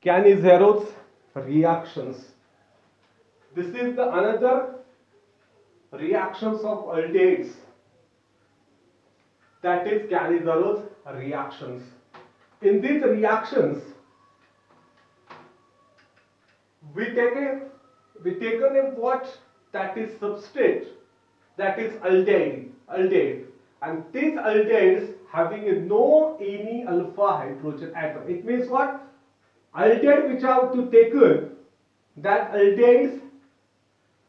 Cannizaro's reactions. This is the another reactions of aldehydes, that is Cannizaro's reactions. In these reactions, we take a we taken a what, that is substrate, that is aldehyde, and these aldehydes having a no any alpha hydrogen atom. It means what? Aldehyde which are to taken, that aldehydes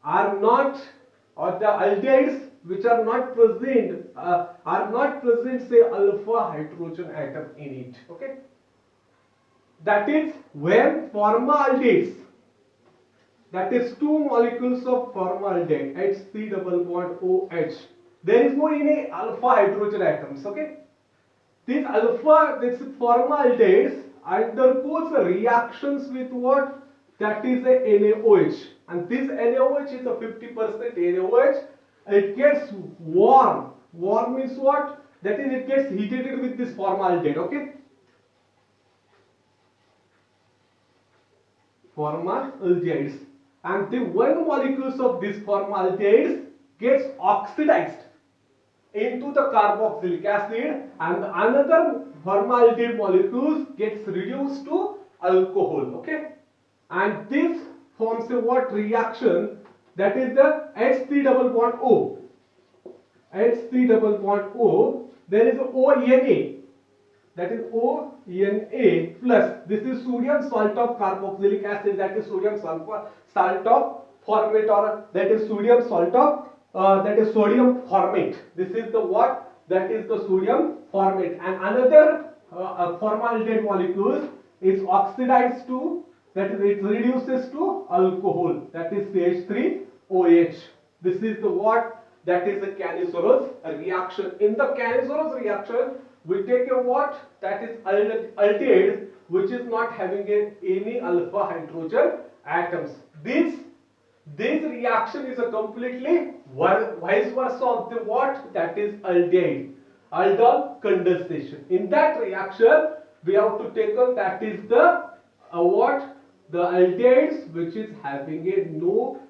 are not, or the aldehydes which are not present say alpha hydrogen atom in it. Okay, that is when formaldehydes, that is two molecules of formaldehyde, Hc double bond OH, there is no any alpha hydrogen atoms. Okay, these formaldehydes undergoes reactions with what, that is a NaOH, and this NaOH is a 50% NaOH. It gets warm. Warm means what? That is, it gets heated with this formaldehyde. Okay, formaldehydes, and the one molecules of this formaldehydes gets oxidized into the carboxylic acid, and another formaldehyde molecules gets reduced to alcohol. Okay, and this forms a what reaction, that is the H3 double bond O. H3 double bond O, there is ONA, that is ONA plus, this is sodium salt of carboxylic acid, that is sodium sulfur salt of formate, or that is sodium salt of that is sodium formate. This is the what, that is the sodium formate, and another formaldehyde molecule is oxidized to, that is it reduces to alcohol, that is CH3OH. This is the what, that is the Cannizaro's reaction. In the Cannizaro's reaction, we take a what, that is aldehyde which is not having any alpha hydrogen atoms. This reaction is a completely vice versa of the what, that is aldehyde, aldol condensation. In that reaction, we have to take on, that is the what, the aldehydes which is having a no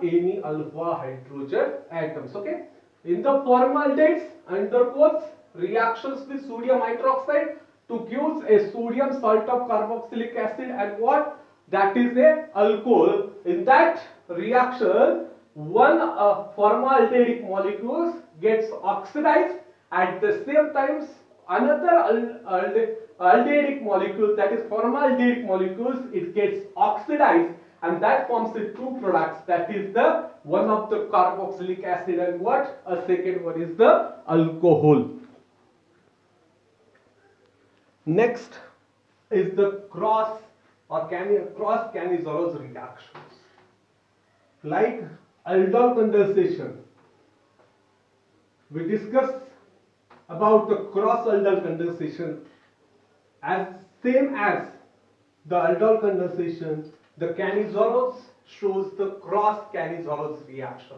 any alpha hydrogen atoms. Okay, in the formaldehydes undergoes reactions with sodium hydroxide to give a sodium salt of carboxylic acid and what, that is a alcohol. In that reaction, one formaldehydic molecules gets oxidized, at the same time another aldehydic molecule, that is formaldehydic molecules, it gets oxidized, and that forms the two products, that is the one of the carboxylic acid and what, a second one is the alcohol. Next is the cross Cannizaro's reactions, like aldol condensation. We discussed about the cross aldol condensation, as same as the aldol condensation, the Cannizaro's shows the cross Cannizaro's reaction.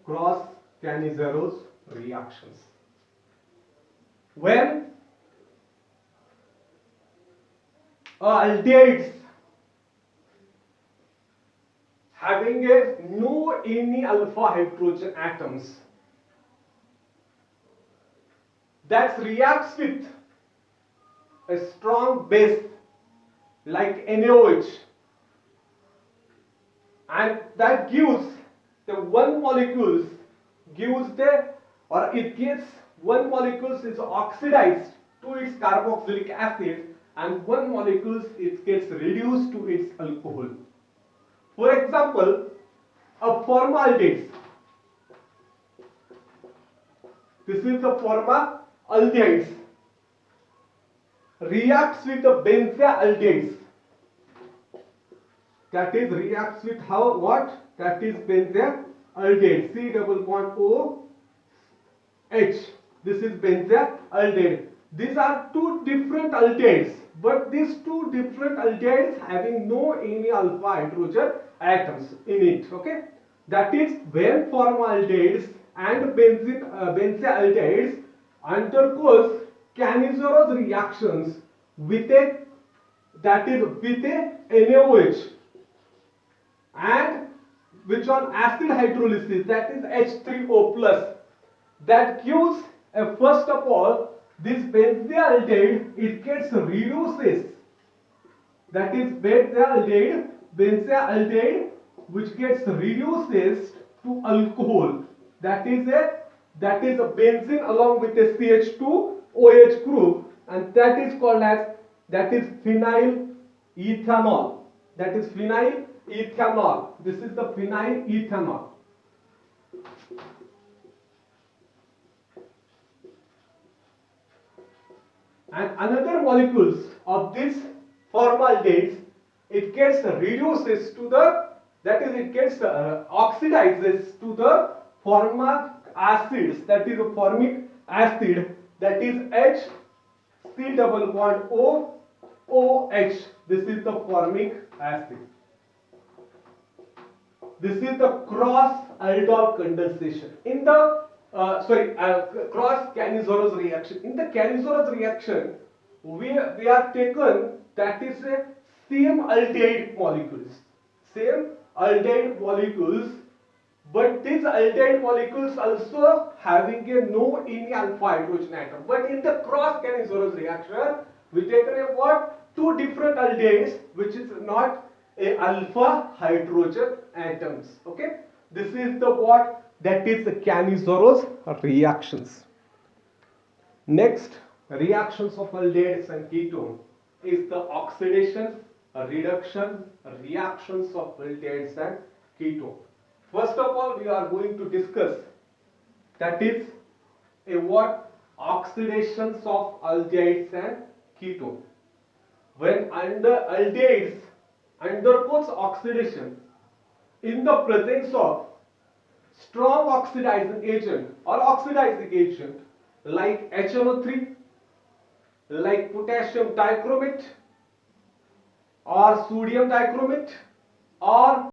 Cross Cannizaro's reactions. When aldehydes having a no any alpha hydrogen atoms, that reacts with a strong base like NaOH, and that gives the one molecules gives the, or it gets one molecules is oxidized to its carboxylic acid, and one molecules it gets reduced to its alcohol. For example, a formaldehyde, this is the formaldehydes, reacts with the benzaldehydes, that is reacts with how, what, that is benzaldehyde, C double bond O H, This is benzaldehyde. These are two different aldehydes, but these two different aldehydes having no any alpha hydrogen atoms in it. Okay, that is when formaldehydes and benzaldehydes undergoes Cannizzaro reactions with a NaOH, and which on acid hydrolysis, that is H3O plus, that gives first of all this benzaldehyde, it gets reduces, that is benzaldehyde which gets reduces to alcohol, that is a benzene along with a CH2 OH group, and that is called as, that is phenyl ethanol, that is phenyl ethanol. This is the phenyl ethanol. And another molecules of this formaldehydes, it gets reduces to the, that is it gets oxidizes to the formic acids, that is a formic acid, that is H C double bond O OH. This is the formic acid. This is the cross aldol condensation in the cross Cannizzaro reaction. In the Cannizzaro reaction, we are taken, that is a same aldehyde molecules, same aldehyde molecules, but these aldehyde molecules also having a no any alpha hydrogen atom. But in the cross Cannizzaro reaction, we taken a what, two different aldehydes which is not a alpha hydrogen atoms. Okay, this is the what, that is the Cannizzaro reactions. Next, reactions of aldehydes and ketone is the oxidation, reduction, reactions of aldehydes and ketone. First of all, we are going to discuss, that is a what, oxidations of aldehydes and ketone. When aldehydes undergoes oxidation in the presence of strong oxidizing agent or oxidizing agent like HNO3, like potassium dichromate or sodium dichromate, or